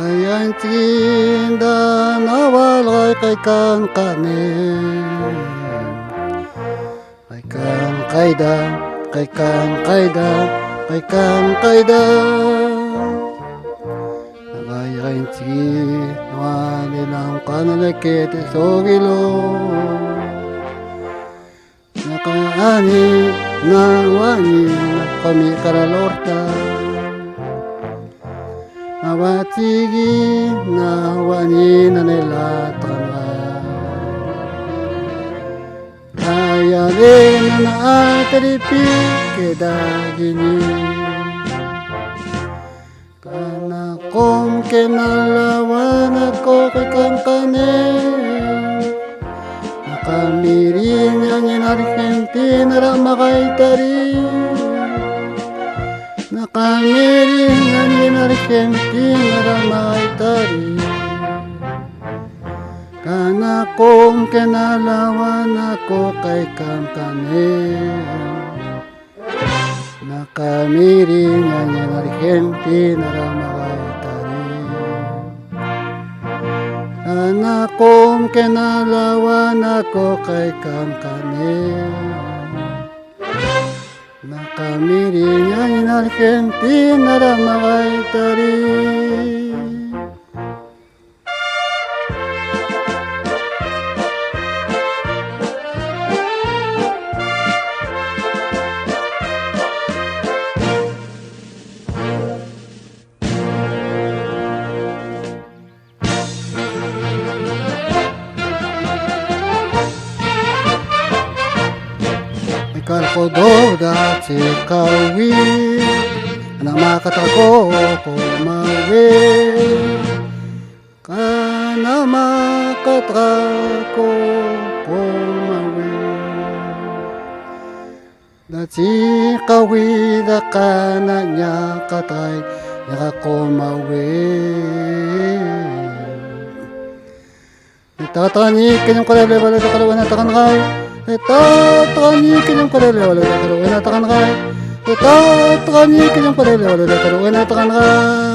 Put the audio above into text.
Ayan tinda nawalay kay kan kanin. Kay kan kayda, kay kan kayda, kay kan kayda. Nagayain ti nawalilang kanalakit isogilo. Nakaani nawani kami karalorta. Nawatigi nawani na nila tanga. Kaya rin na naataripi kedagini. Kana kong kinalawan ako kay kankanin. Nakamiring ang Argentina rama kay tarin. Nakamiring ang Argentina rama kay tarin. Kana kong kinalawan ako kay kankanin. Nakamiring ang Argentina rama kay tarin. Kana kong kinalawan ako kay kankanin. Nakamiring ang Argentina rama kay tarin. Kalko dati kawi na makatako kumawi kana makatako kumawi dati kawi da kana nya katay nya kumawi itatani kanyang kalele wala da kalawan na takanakay Itatani kanyang kalele wala da karuwi na takanakay. Itatani kanyang kalele wala da karuwi na takanakay.